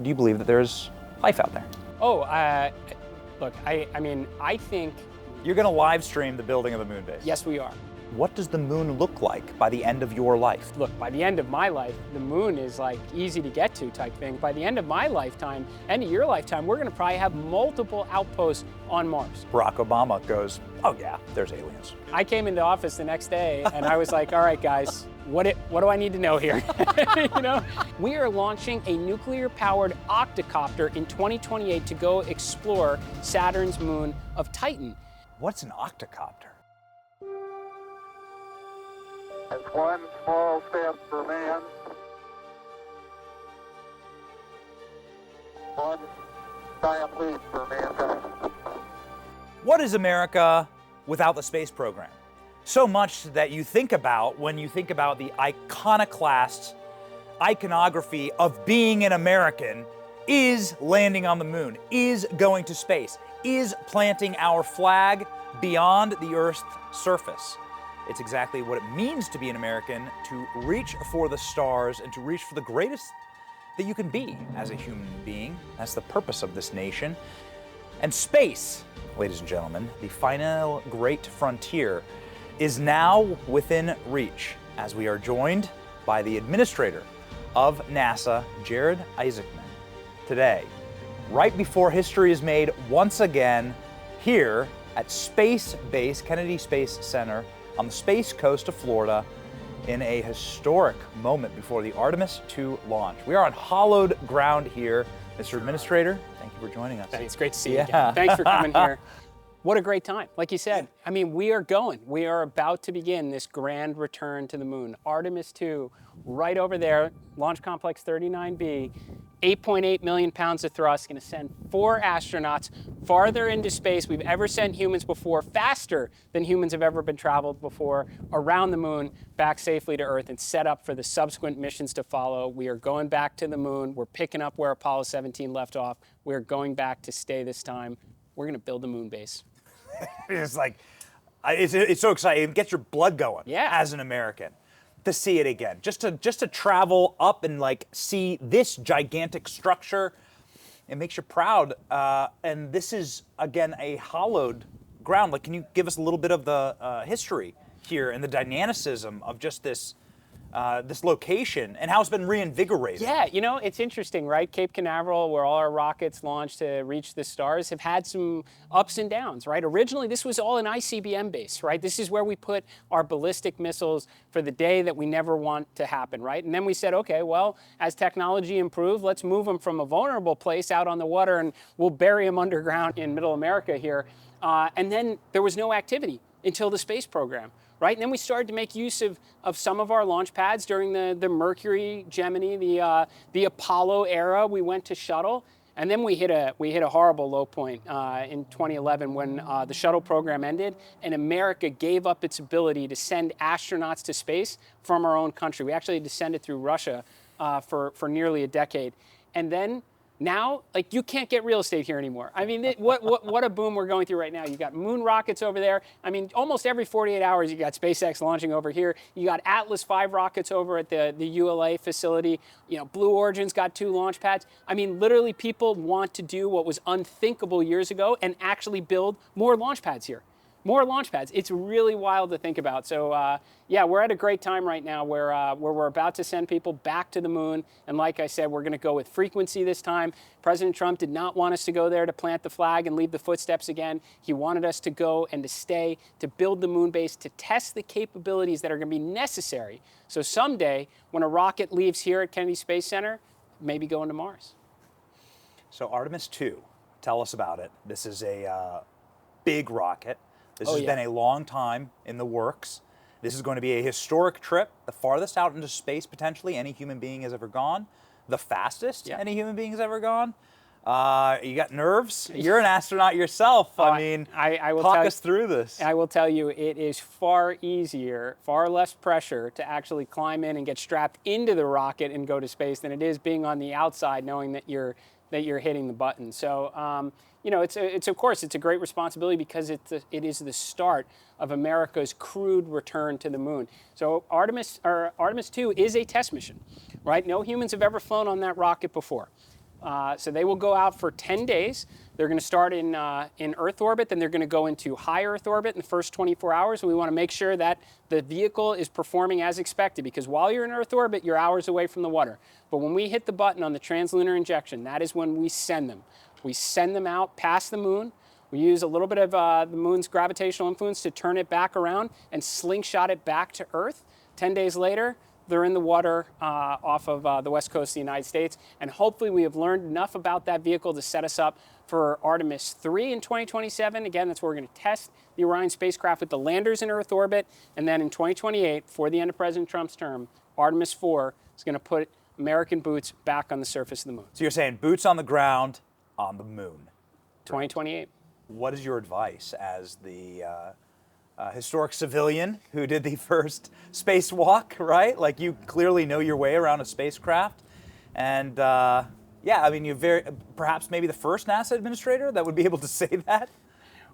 Do you believe that there's life out there? Oh, look, I mean, I think, You're going to live stream the building of the moon base. yes, we are. What does the moon look like by the end of your life? Look, by the end of my life, the moon is like easy to get to type thing. By the end of my lifetime, end of your lifetime, we're gonna probably have multiple outposts on Mars. Barack Obama goes, oh yeah, there's aliens. I came into office the next day and I was like, all right, guys, what do I need to know here? You know, we are launching a nuclear-powered octocopter in 2028 to go explore Saturn's moon of Titan. What's an octocopter? It's one small step for man, one giant leap for mankind. What is America without the space program? So much that you think about when you think about the iconoclast iconography of being an American is landing on the moon, is going to space, is planting our flag beyond the Earth's surface. It's exactly what it means to be an American, to reach for the stars and to reach for the greatest that you can be as a human being. That's the purpose of this nation. And space, ladies and gentlemen, the final great frontier, is now within reach as we are joined by the Administrator of NASA, Jared Isaacman. Today, right before history is made once again here at Space Base, Kennedy Space Center, on the space coast of Florida, in a historic moment before the Artemis II launch. We are on hallowed ground here. Mr. Administrator, thank you for joining us. It's great to see you again. Thanks for coming here. What a great time. Like you said, I mean, we are going. We are about to begin this grand return to the moon. Artemis II, right over there, Launch Complex 39B, 8.8 million pounds of thrust, going to send 4 astronauts farther into space we've ever sent humans before, faster than humans have ever been traveled before, around the moon, back safely to Earth, and set up for the subsequent missions to follow. We are going back to the moon. We're picking up where Apollo 17 left off. We're going back to stay this time. We're going to build a moon base. It's like, it's so exciting. It gets your blood going as an American to see it again. Just to travel up and like see this gigantic structure, it makes you proud. And this is, again, a hallowed ground. Like, can you give us a little bit of the history here and the dynamicism of just this location and how it's been reinvigorated? Yeah, you know, it's interesting, right? Cape Canaveral, where all our rockets launched to reach the stars, have had some ups and downs, right? Originally, this was all an ICBM base, right? This is where we put our ballistic missiles for the day that we never want to happen, right? And then we said, okay, well, as technology improved, let's move them from a vulnerable place out on the water and we'll bury them underground in middle America here. And then there was no activity until the space program. Right? And then we started to make use of some of our launch pads during the Mercury, Gemini, the Apollo era. We went to shuttle, and then we hit a horrible low point in 2011 when the shuttle program ended, and America gave up its ability to send astronauts to space from our own country. We actually descended through Russia for nearly a decade, and then. Now, like, you can't get real estate here anymore. I mean, what a boom we're going through right now. You got moon rockets over there. I mean, almost every 48 hours, you got SpaceX launching over here. You got Atlas V rockets over at the ULA facility. You know, Blue Origin's got 2 launch pads. I mean, literally, people want to do what was unthinkable years ago and actually build more launch pads here. More launch pads. It's really wild to think about. So yeah, we're at a great time right now where we're about to send people back to the moon. And like I said, we're going to go with frequency this time. President Trump did not want us to go there to plant the flag and leave the footsteps again. He wanted us to go and to stay, to build the moon base, to test the capabilities that are going to be necessary. So someday, when a rocket leaves here at Kennedy Space Center, maybe going to Mars. So Artemis II, tell us about it. This is a big rocket. This has been a long time in the works. This is going to be a historic trip, the farthest out into space potentially any human being has ever gone, the fastest any human being has ever gone. You got nerves? You're an astronaut yourself. I mean, I will talk us through this. I will tell you, it is far easier, far less pressure to actually climb in and get strapped into the rocket and go to space than it is being on the outside knowing that you're hitting the button. So, you know, it's of course, it's a great responsibility because it is the start of America's crewed return to the moon. So Artemis II is a test mission, right? No humans have ever flown on that rocket before. So they will go out for 10 days. They're going to start in Earth orbit, then they're going to go into high Earth orbit in the first 24 hours. We want to make sure that the vehicle is performing as expected, because while you're in Earth orbit, you're hours away from the water. But when we hit the button on the translunar injection, that is when we send them. We send them out past the moon. We use a little bit of the moon's gravitational influence to turn it back around and slingshot it back to Earth. 10 days later, they're in the water off of the west coast of the United States. And hopefully we have learned enough about that vehicle to set us up for Artemis II in 2027. Again, that's where we're going to test the Orion spacecraft with the landers in Earth orbit. And then in 2028, before the end of President Trump's term, Artemis IV is going to put American boots back on the surface of the moon. So you're saying boots on the ground on the moon. 2028. What is your advice as the historic civilian who did the first spacewalk, right? Like, you clearly know your way around a spacecraft. And yeah, I mean, you're perhaps maybe the first NASA administrator that would be able to say that.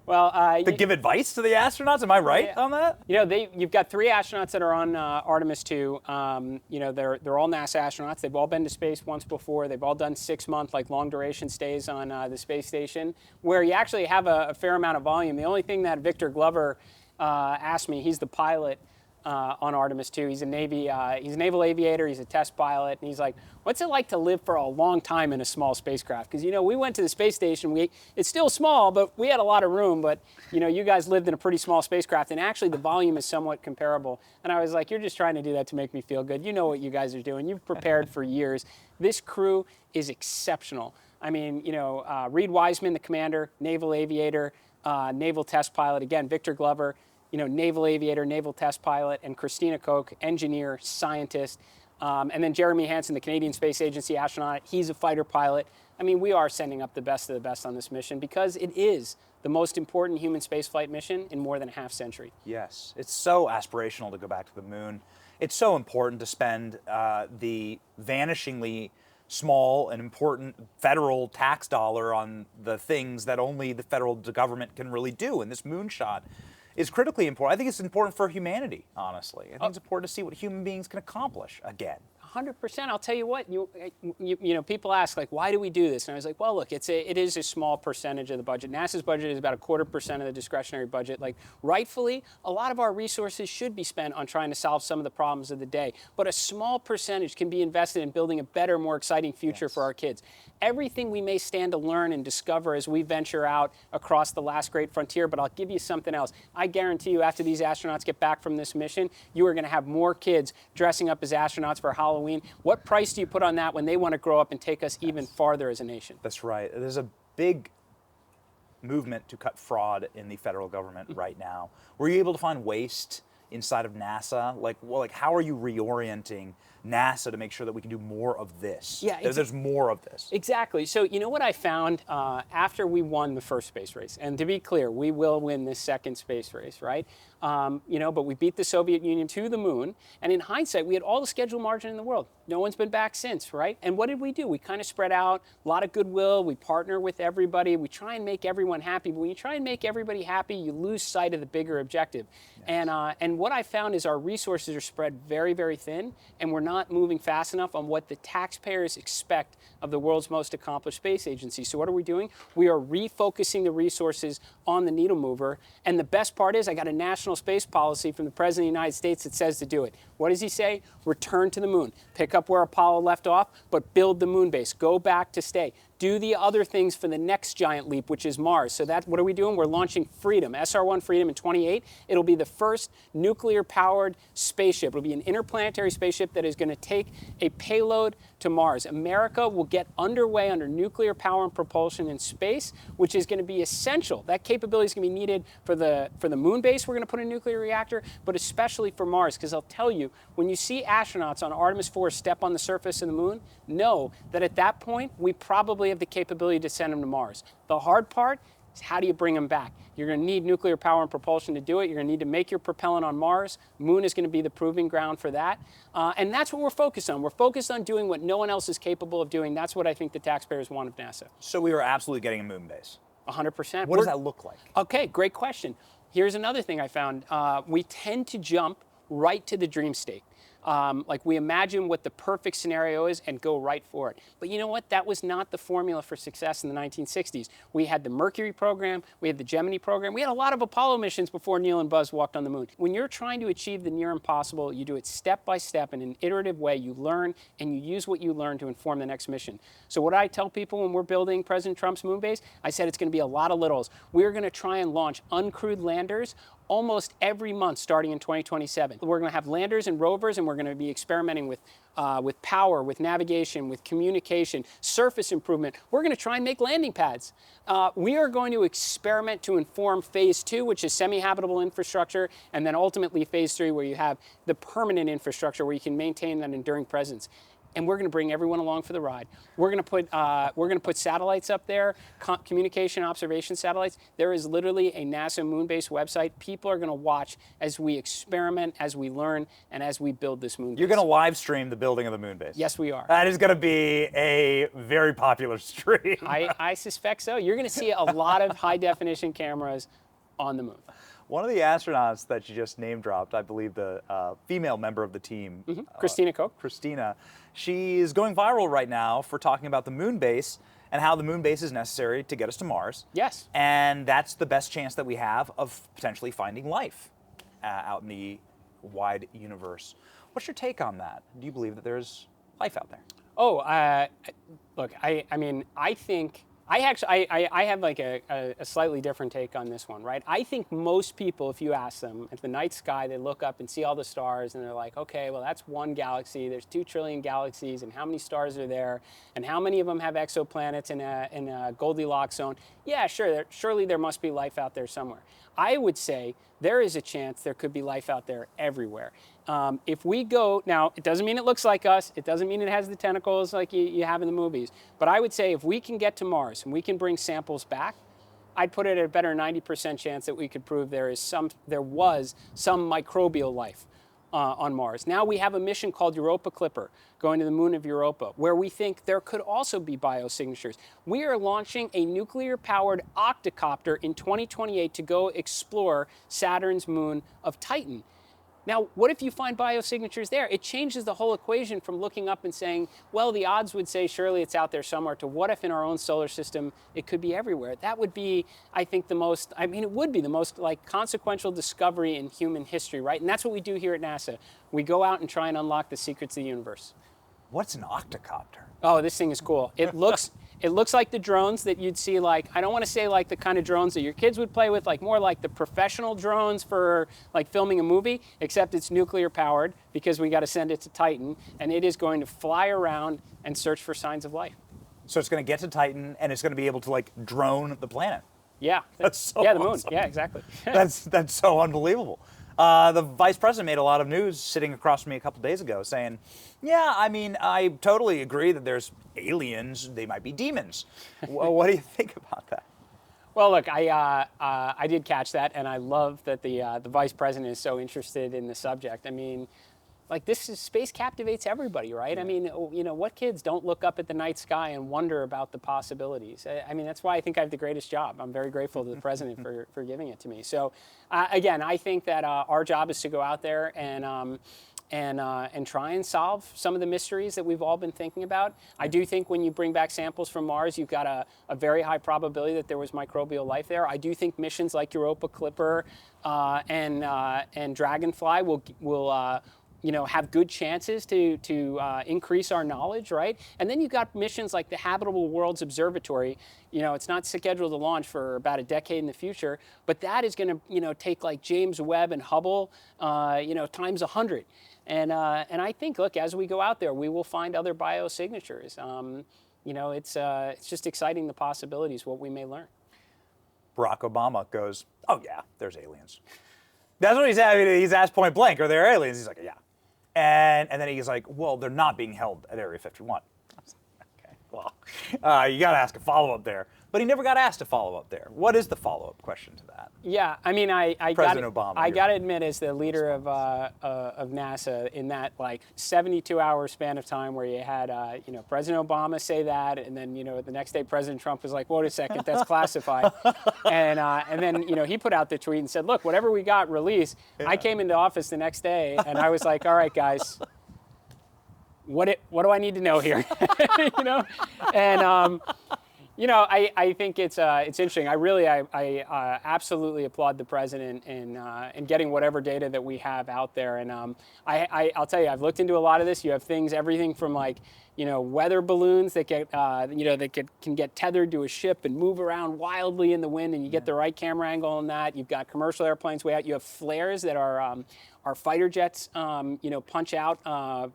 Well, to give advice to the astronauts, am I right on that? You know, you've got 3 astronauts that are on Artemis II. You know, they're all NASA astronauts. They've all been to space once before. They've all done 6-month, like, long duration stays on the space station, where you actually have a fair amount of volume. The only thing that Victor Glover asked me, he's the pilot on Artemis II. He's a naval aviator. He's a test pilot, and he's like, "What's it like to live for a long time in a small spacecraft?" Because, you know, we went to the space station. It's still small, but we had a lot of room. But, you know, you guys lived in a pretty small spacecraft, and actually the volume is somewhat comparable. And I was like, "You're just trying to do that to make me feel good. You know what you guys are doing. You've prepared for years. This crew is exceptional." I mean, you know, Reed Wiseman, the commander, naval aviator, naval test pilot. Again, Victor Glover, you know, naval aviator, naval test pilot, and Christina Koch, engineer, scientist. And then Jeremy Hansen, the Canadian Space Agency astronaut. He's a fighter pilot. I mean, we are sending up the best of the best on this mission, because it is the most important human spaceflight mission in more than a half century. Yes, it's so aspirational to go back to the moon. It's so important to spend the vanishingly small and important federal tax dollar on the things that only the federal government can really do. And this moonshot is critically important. I think it's important for humanity, honestly. I think it's important to see what human beings can accomplish again. 100%. I'll tell you what, you know, people ask, like, why do we do this? And I was like, well, look, it is a small percentage of the budget. NASA's budget is about 0.25% of the discretionary budget. Like, rightfully, a lot of our resources should be spent on trying to solve some of the problems of the day. But a small percentage can be invested in building a better, more exciting future for our kids. Everything we may stand to learn and discover as we venture out across the last great frontier, but I'll give you something else. I guarantee you, after these astronauts get back from this mission, you are going to have more kids dressing up as astronauts for Halloween. What price do you put on that when they want to grow up and take us even farther as a nation? That's right. There's a big movement to cut fraud in the federal government right now. Were you able to find waste inside of NASA? Like, well, like, how are you reorienting NASA to make sure that we can do more of this? Yeah, there's more of this. Exactly. So, you know what I found after we won the first space race, and to be clear, we will win this second space race, right? You know, but we beat the Soviet Union to the moon, and in hindsight, we had all the schedule margin in the world. No one's been back since, right? And what did we do? We kind of spread out, a lot of goodwill, we partner with everybody, we try and make everyone happy, but when you try and make everybody happy, you lose sight of the bigger objective. Yes. And what I found is our resources are spread very, very thin, and we're not moving fast enough on what the taxpayers expect of the world's most accomplished space agency. So what are we doing? We are refocusing the resources on the needle mover, and the best part is I got a national space policy from the President of the United States that says to do it. What does he say? Return to the moon. Pick up where Apollo left off, but build the moon base. Go back to stay. Do the other things for the next giant leap, which is Mars. So what are we doing? We're launching Freedom, SR-1 Freedom in 28. It'll be the first nuclear-powered spaceship. It'll be an interplanetary spaceship that is going to take a payload to Mars. America will get underway under nuclear power and propulsion in space, which is going to be essential. That capability is going to be needed for the moon base. We're going to put a nuclear reactor, but especially for Mars, because I'll tell you, when you see astronauts on Artemis IV step on the surface of the moon, know that at that point, we probably have the capability to send them to Mars. The hard part is, how do you bring them back? You're going to need nuclear power and propulsion to do it. You're going to need to make your propellant on Mars. Moon is going to be the proving ground for that. And that's what we're focused on. We're focused on doing what no one else is capable of doing. That's what I think the taxpayers want of NASA. So we are absolutely getting a moon base. 100%. What does that look like? Okay, great question. Here's another thing I found. We tend to jump right to the dream state. Like we imagine what the perfect scenario is and go right for it. But you know what? That was not the formula for success in the 1960s. We had the Mercury program, we had the Gemini program, we had a lot of Apollo missions before Neil and Buzz walked on the moon. When you're trying to achieve the near impossible, you do it step by step in an iterative way. You learn and you use what you learn to inform the next mission. So what I tell people when we're building President Trump's moon base, I said it's going to be a lot of littles. We're going to try and launch uncrewed landers almost every month starting in 2027. We're going to have landers and rovers, and we're going to be experimenting with power, with navigation, with communication, surface improvement. We're going to try and make landing pads. We are going to experiment to inform phase 2, which is semi-habitable infrastructure, and then ultimately phase 3, where you have the permanent infrastructure where you can maintain that enduring presence. And we're going to bring everyone along for the ride. We're going to put satellites up there, communication observation satellites. There is literally a NASA moon base website. People are going to watch as we experiment, as we learn, and as we build this moon base. You're going to live stream the building of the moon base. Yes, we are. That is going to be a very popular stream. I suspect so. You're going to see a lot of high definition cameras on the moon. One of the astronauts that you just name dropped, I believe the female member of the team, Christina Koch. Christina, she is going viral right now for talking about the moon base and how the moon base is necessary to get us to Mars. Yes. And that's the best chance that we have of potentially finding life out in the wide universe. What's your take on that? Do you believe that there's life out there? Oh, look, I mean, I think... I have like a slightly different take on this one, right? I think most people, if you ask them, at the night sky, they look up and see all the stars and they're like, okay, well, that's one galaxy. There's 2 trillion galaxies, and how many stars are there? And how many of them have exoplanets in a Goldilocks zone? Yeah, sure, surely there must be life out there somewhere. I would say there is a chance there could be life out there everywhere. If we go, now, it doesn't mean it looks like us. It doesn't mean it has the tentacles like you have in the movies. But I would say if we can get to Mars and we can bring samples back, I'd put it at a better 90% chance that we could prove there was some microbial life on Mars. Now we have a mission called Europa Clipper, going to the moon of Europa, where we think there could also be biosignatures. We are launching a nuclear-powered octocopter in 2028 to go explore Saturn's moon of Titan. Now, what if you find biosignatures there? It changes the whole equation from looking up and saying, well, the odds would say surely it's out there somewhere, to what if in our own solar system it could be everywhere? That would be, I think, it would be the most like consequential discovery in human history, right? And that's what we do here at NASA. We go out and try and unlock the secrets of the universe. What's an octocopter? Oh, this thing is cool. It looks like the drones that you'd see, like, I don't want to say like the kind of drones that your kids would play with, like more like the professional drones for like filming a movie, except it's nuclear powered because we got to send it to Titan, and it is going to fly around and search for signs of life. So it's going to get to Titan and it's going to be able to like drone the planet. Yeah. That's so yeah, the moon. awesome. Yeah, exactly. That's so unbelievable. The vice president made a lot of news sitting across from me a couple days ago saying, yeah, I mean, I totally agree that there's aliens, they might be demons. Well, what do you think about that? Well, look, I did catch that, and I love that the vice president is so interested in the subject. I mean, like, space captivates everybody, right? Yeah. I mean, you know, what kids don't look up at the night sky and wonder about the possibilities? I mean, that's why I think I have the greatest job. I'm very grateful to the president for giving it to me. So, again, I think that our job is to go out there and try and solve some of the mysteries that we've all been thinking about. I do think when you bring back samples from Mars, you've got a very high probability that there was microbial life there. I do think missions like Europa Clipper and Dragonfly will have good chances to increase our knowledge, right? And then you've got missions like the Habitable Worlds Observatory. You know, it's not scheduled to launch for about a decade in the future, but that is going to, take like James Webb and Hubble, times 100. And I think, look, as we go out there, we will find other biosignatures. It's just exciting, the possibilities, what we may learn. Barack Obama goes, oh yeah, there's aliens. That's what he's having. He's asked point blank, are there aliens? He's like, yeah. And then he's like, well, they're not being held at Area 51. I was like, okay, well, you got to ask a follow-up there. But he never got asked a follow-up there. What is the follow-up question to that? Yeah, I mean, I got to admit, as the leader of NASA, in that like 72-hour span of time where you had President Obama say that, and then the next day President Trump was like, wait a second, that's classified, and then he put out the tweet and said, look, whatever we got, release. Yeah. I came into office the next day and I was like, all right, guys, what do I need to know here? You know, and you know, I think it's interesting. I absolutely applaud the president in getting whatever data that we have out there. And I'll tell you, I've looked into a lot of this. You have things, everything from like, you know, weather balloons that get, you know, that can get tethered to a ship and move around wildly in the wind, and you get the right camera angle on that. You've got commercial airplanes way out. You have flares that are fighter jets, you know, punch out,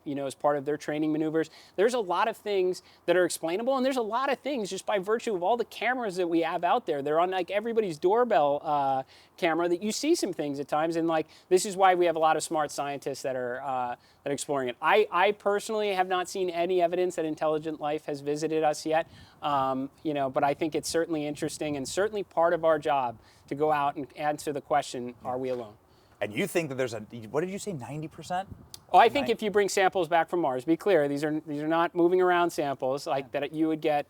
you know, as part of their training maneuvers. There's a lot of things that are explainable, and there's a lot of things just by virtue of all the cameras that we have out there. They're on like everybody's doorbell camera that you see some things at times, and like this is why we have a lot of smart scientists that are exploring it. I personally have not seen any evidence that intelligent life has visited us yet, you know, but I think it's certainly interesting and certainly part of our job to go out and answer the question, are we alone? And you think that there's what did you say, 90%? Oh, I think if you bring samples back from Mars, be clear, these are not moving around samples, like that you would get,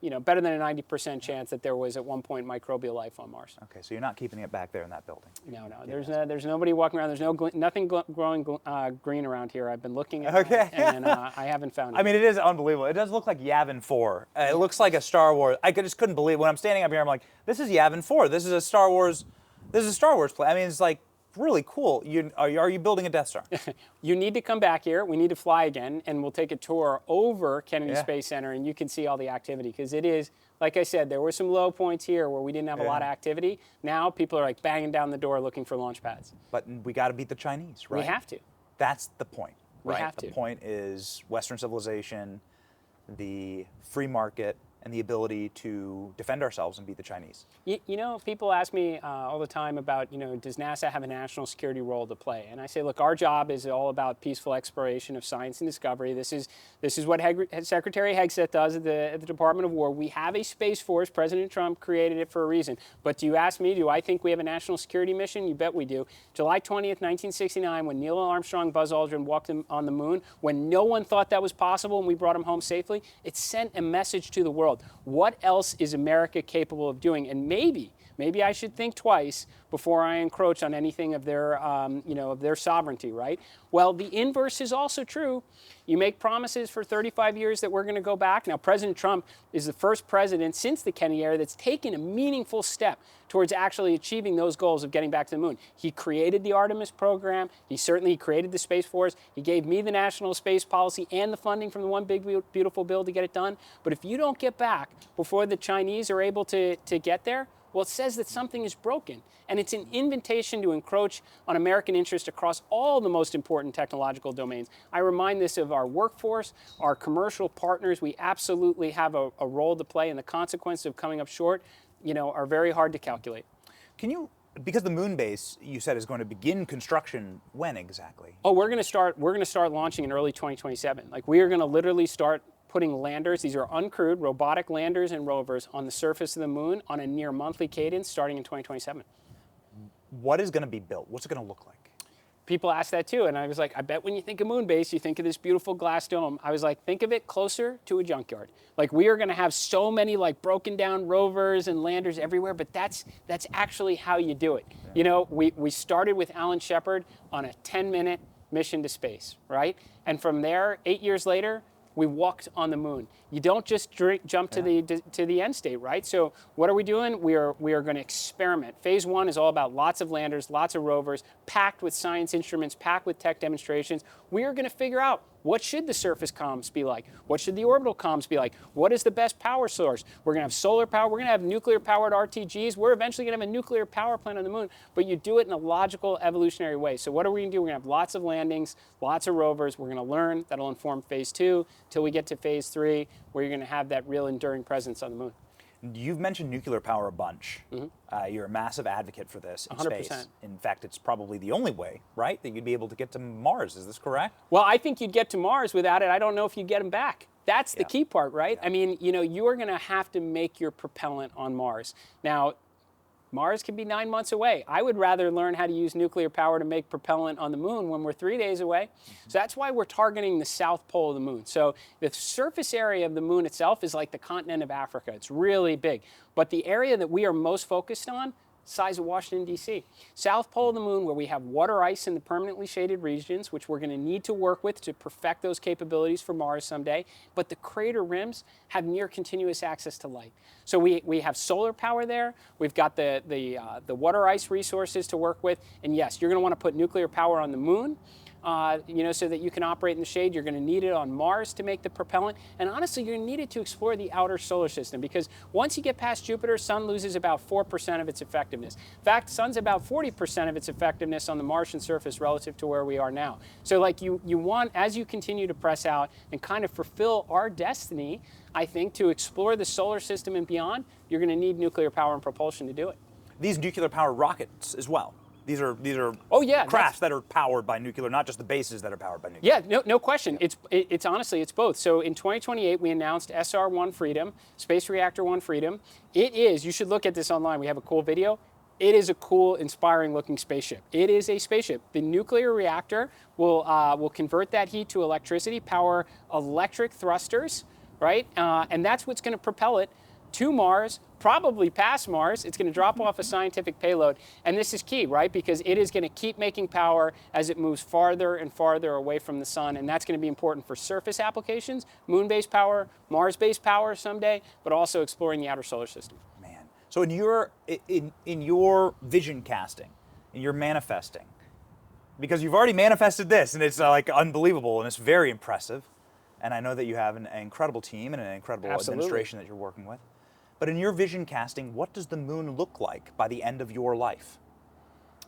you know, better than a 90% chance that there was at one point microbial life on Mars. Okay, so you're not keeping it back there in that building. No, there's nobody walking around. There's nothing growing green around here. I've been looking at it, and I haven't found it. I mean, it is unbelievable. It does look like Yavin 4. It looks like a Star Wars. I just couldn't believe it. When I'm standing up here, I'm like, this is Yavin 4. This is a Star Wars play. I mean, it's like really cool. Are you building a Death Star? You need to come back here. We need to fly again, and we'll take a tour over Kennedy Space Center, and you can see all the activity, because it is, like I said, there were some low points here where we didn't have a lot of activity. Now people are like banging down the door looking for launch pads. But we got to beat the Chinese, right? We have to. That's the point, right? We have to. The point is Western civilization, the free market, and the ability to defend ourselves and beat the Chinese. You know, people ask me all the time about, you know, does NASA have a national security role to play? And I say, look, our job is all about peaceful exploration of science and discovery. This is what Secretary Hegseth does at the Department of War. We have a Space Force. President Trump created it for a reason. But do you ask me, do I think we have a national security mission? You bet we do. July 20th, 1969, when Neil Armstrong, Buzz Aldrin walked on the moon, when no one thought that was possible and we brought him home safely, it sent a message to the world. What else is America capable of doing? And maybe I should think twice before I encroach on anything of their, you know, of their sovereignty, right? Well, the inverse is also true. You make promises for 35 years that we're going to go back. Now, President Trump is the first president since the Kennedy era that's taken a meaningful step towards actually achieving those goals of getting back to the moon. He created the Artemis program. He certainly created the Space Force. He gave me the national space policy and the funding from the One Big Beautiful Bill to get it done. But if you don't get back before the Chinese are able to get there, well, it says that something is broken. And it's an invitation to encroach on American interest across all the most important technological domains. I remind this of our workforce, our commercial partners. We absolutely have a role to play, and the consequences of coming up short, you know, are very hard to calculate. Can you, because the moon base, you said, is going to begin construction when exactly? Oh, we're going to start launching in early 2027. Like, we are going to literally start putting landers, these are uncrewed robotic landers and rovers, on the surface of the moon on a near monthly cadence starting in 2027. What is going to be built? What's it going to look like? People ask that too, and I was like, I bet when you think of moon base, you think of this beautiful glass dome. I was like, think of it closer to a junkyard. Like, we are going to have so many like broken down rovers and landers everywhere, but that's actually how you do it. Yeah. You know, we started with Alan Shepard on a 10-minute mission to space, right? And from there, 8 years later, we walked on the moon. You don't just jump to the end state, right? So what are we doing? We are going to experiment. Phase 1 is all about lots of landers, lots of rovers, packed with science instruments, packed with tech demonstrations. We are going to figure out, what should the surface comms be like? What should the orbital comms be like? What is the best power source? We're going to have solar power. We're going to have nuclear-powered RTGs. We're eventually going to have a nuclear power plant on the moon. But you do it in a logical, evolutionary way. So what are we going to do? We're going to have lots of landings, lots of rovers. We're going to learn. That'll inform Phase 2 till we get to Phase 3, where you're going to have that real enduring presence on the moon. You've mentioned nuclear power a bunch. Mm-hmm. You're a massive advocate for this in 100%. Space. In fact, it's probably the only way, right, that you'd be able to get to Mars. Is this correct? Well, I think you'd get to Mars without it. I don't know if you'd get them back. That's the key part, right? I mean, you know, you are going to have to make your propellant on Mars. Now, Mars can be 9 months away. I would rather learn how to use nuclear power to make propellant on the moon when we're 3 days away. So that's why we're targeting the south pole of the moon. So the surface area of the moon itself is like the continent of Africa. It's really big. But the area that we are most focused on, size of Washington, D.C. South pole of the moon, where we have water ice in the permanently shaded regions, which we're going to need to work with to perfect those capabilities for Mars someday. But the crater rims have near continuous access to light. So we have solar power there. We've got the water ice resources to work with. And yes, you're going to want to put nuclear power on the moon. So that you can operate in the shade. You're going to need it on Mars to make the propellant. And honestly, you're going to need it to explore the outer solar system, because once you get past Jupiter, Sun loses about 4% of its effectiveness. In fact, Sun's about 40% of its effectiveness on the Martian surface relative to where we are now. So like you want, as you continue to press out and kind of fulfill our destiny, I think, to explore the solar system and beyond, you're going to need nuclear power and propulsion to do it. These nuclear powered rockets as well. These are oh, yeah, crafts that are powered by nuclear, not just the bases that are powered by nuclear. Yeah, no question. It's honestly, it's both. So in 2028, we announced SR-1 Freedom, Space Reactor 1 Freedom. It is, you should look at this online. We have a cool video. It is a cool, inspiring looking spaceship. It is a spaceship. The nuclear reactor will convert that heat to electricity, power electric thrusters, right? And that's what's going to propel it to Mars, probably past Mars. It's going to drop off a scientific payload. And this is key, right? Because it is going to keep making power as it moves farther and farther away from the sun. And that's going to be important for surface applications, moon-based power, Mars-based power someday, but also exploring the outer solar system. Man. So in your vision casting, in your manifesting, because you've already manifested this, and it's like unbelievable, and it's very impressive. And I know that you have an incredible team and an incredible administration that you're working with. But in your vision casting, what does the moon look like by the end of your life?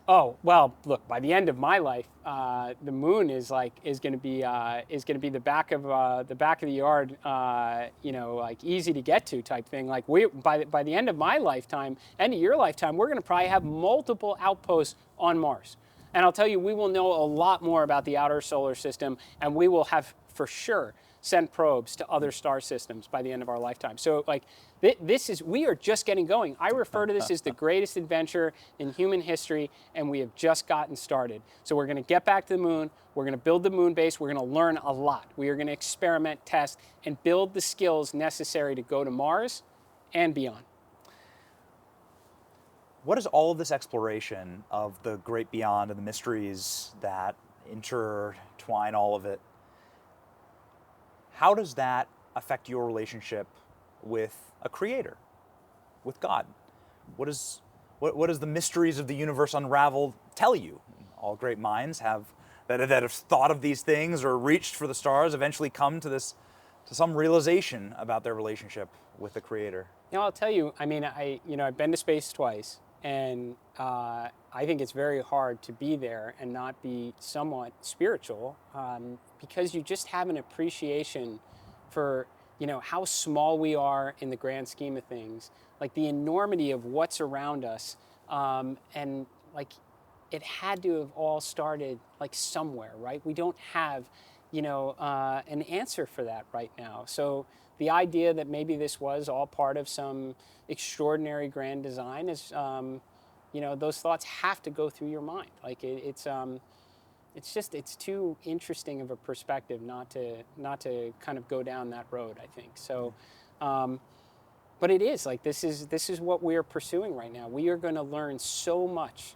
Oh, well, look, by the end of my life, the moon is going to be the back of the yard, like easy to get to type thing. Like by the end of my lifetime, end of your lifetime, we're going to probably have multiple outposts on Mars. And I'll tell you, we will know a lot more about the outer solar system, and we will have for sure sent probes to other star systems by the end of our lifetime. So like we are just getting going. I refer to this as the greatest adventure in human history, and we have just gotten started. So we're going to get back to the moon. We're going to build the moon base. We're going to learn a lot. We are going to experiment, test, and build the skills necessary to go to Mars and beyond. What is all of this exploration of the great beyond and the mysteries that intertwine all of it? How does that affect your relationship with a creator, with God? What does the mysteries of the universe unraveled tell you? All great minds that have thought of these things or reached for the stars eventually come to some realization about their relationship with the creator. I'll tell you, I mean, I've been to space twice, and I think it's very hard to be there and not be somewhat spiritual, because you just have an appreciation for, how small we are in the grand scheme of things, like the enormity of what's around us, and like it had to have all started like somewhere, right? We don't have, an answer for that right now. So the idea that maybe this was all part of some extraordinary grand design is, those thoughts have to go through your mind. Like it's too interesting of a perspective not to kind of go down that road, I think. So, but it is like, this is what we are pursuing right now. We are going to learn so much,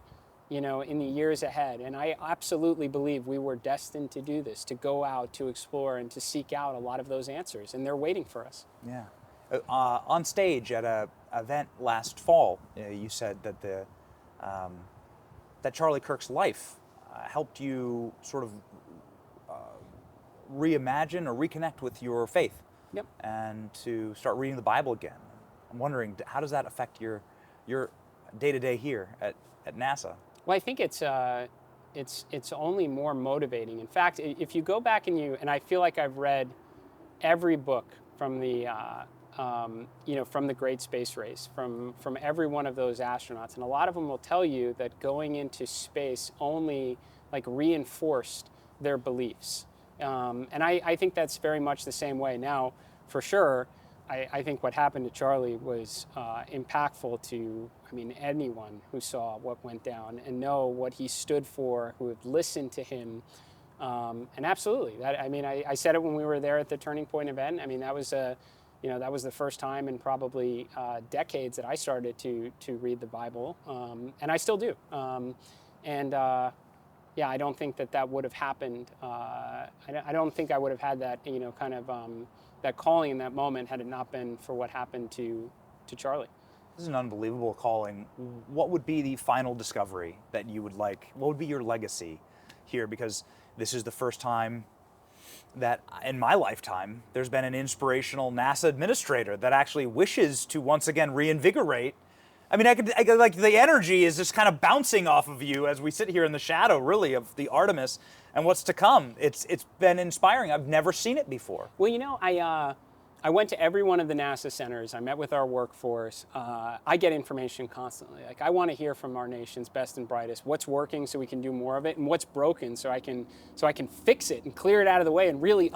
in the years ahead. And I absolutely believe we were destined to do this, to go out, to explore, and to seek out a lot of those answers. And they're waiting for us. Yeah. On stage at an event last fall, you said that that Charlie Kirk's life helped you sort of reimagine or reconnect with your faith. Yep. And to start reading the Bible again. I'm wondering, how does that affect your day-to-day here at NASA? Well, I think it's only more motivating. In fact, if you go back and I feel like I've read every book from the from the Great Space Race, from every one of those astronauts, and a lot of them will tell you that going into space only like reinforced their beliefs. And I think that's very much the same way. Now, for sure, I think what happened to Charlie was impactful to, anyone who saw what went down and know what he stood for, who had listened to him. And absolutely, I said it when we were there at the Turning Point event. That was you know, that was the first time in probably decades that I started to read the Bible, and I still do. Yeah, I don't think that would have happened. I don't think I would have had that, you know, kind of that calling in that moment had it not been for what happened to Charlie. This is an unbelievable calling. What would be the final discovery that you would like? What would be your legacy here? Because this is the first time that in my lifetime there's been an inspirational NASA administrator that actually wishes to once again reinvigorate. I mean, I could like the energy is just kind of bouncing off of you as we sit here in the shadow, really, of the Artemis and what's to come. It's been inspiring. I've never seen it before. Well, you know, I went to every one of the NASA centers. I met with our workforce. I get information constantly. Like, I want to hear from our nation's best and brightest. What's working so we can do more of it, and what's broken so I can fix it and clear it out of the way and really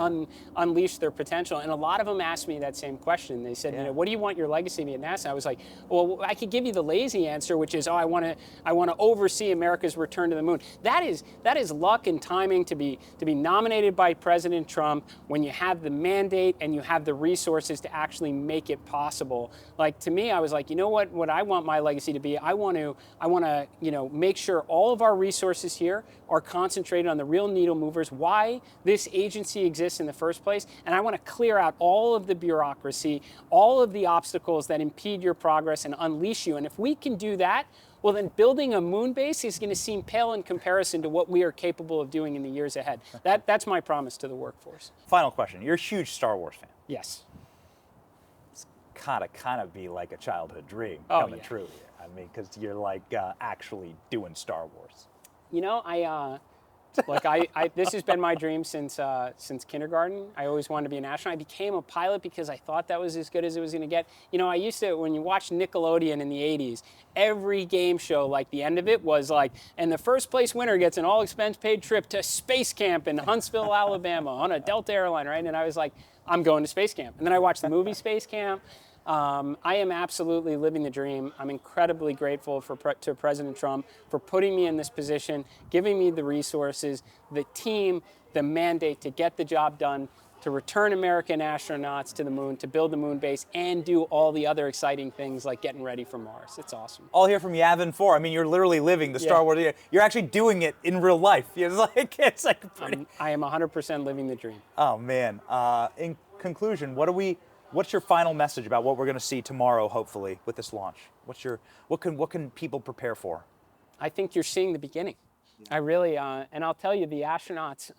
unleash their potential. And a lot of them asked me that same question. They said, you know, what do you want your legacy to be at NASA? I was like, well, I could give you the lazy answer, which is, I want to oversee America's return to the moon. That is luck and timing to be nominated by President Trump when you have the mandate and you have the resources to actually make it possible. Like, to me, I was like, you know what I want my legacy to be? I want to, you know, make sure all of our resources here are concentrated on the real needle movers, why this agency exists in the first place, and I want to clear out all of the bureaucracy, all of the obstacles that impede your progress and unleash you. And if we can do that, well, then building a moon base is going to seem pale in comparison to what we are capable of doing in the years ahead. That's my promise to the workforce. Final question. You're a huge Star Wars fan. Yes. It's kind of be like a childhood dream coming true here. I mean, because you're like actually doing Star Wars. You know, this has been my dream since kindergarten. I always wanted to be an astronaut. I became a pilot because I thought that was as good as it was going to get. You know, I used to, when you watch Nickelodeon in the 80s, every game show, like the end of it was like, and the first place winner gets an all expense paid trip to space camp in Huntsville, Alabama on a Delta airline, right? And I was like, I'm going to space camp. And then I watched the movie Space Camp. I am absolutely living the dream. I'm incredibly grateful to President Trump for putting me in this position, giving me the resources, the team, the mandate to get the job done, to return American astronauts to the moon, to build the moon base, and do all the other exciting things like getting ready for Mars. It's awesome. All here from Yavin 4. I mean, you're literally living the Star Wars. You're actually doing it in real life. It's like pretty... I am 100% living the dream. Oh, man. In conclusion, what's your final message about what we're going to see tomorrow, hopefully, with this launch? What can people prepare for? I think you're seeing the beginning. I really, and I'll tell you, the astronauts,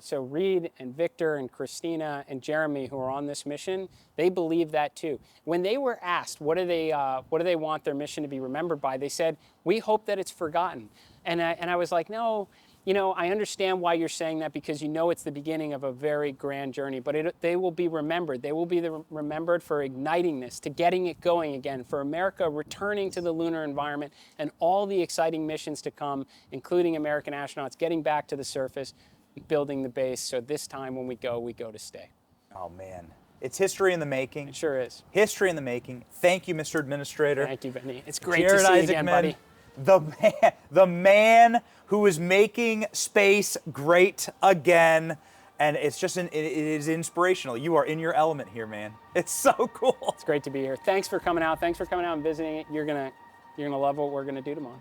so Reed and Victor and Christina and Jeremy, who are on this mission, they believe that too. When they were asked, what do they want their mission to be remembered by, they said, we hope that it's forgotten. And I was like, no. You know, I understand why you're saying that, because you know it's the beginning of a very grand journey, but they will be remembered. They will be remembered for igniting this, to getting it going again, for America returning to the lunar environment and all the exciting missions to come, including American astronauts getting back to the surface, building the base. So this time when we go to stay. Oh, man. It's history in the making. It sure is. History in the making. Thank you, Mr. Administrator. Thank you, Benny. It's great Jared to see you Isaacman, again, buddy. The man who is making space great again, and it is inspirational. You are in your element here, man. It's so cool. It's great to be here. Thanks for coming out. Thanks for coming out and visiting. You're gonna love what we're gonna do tomorrow.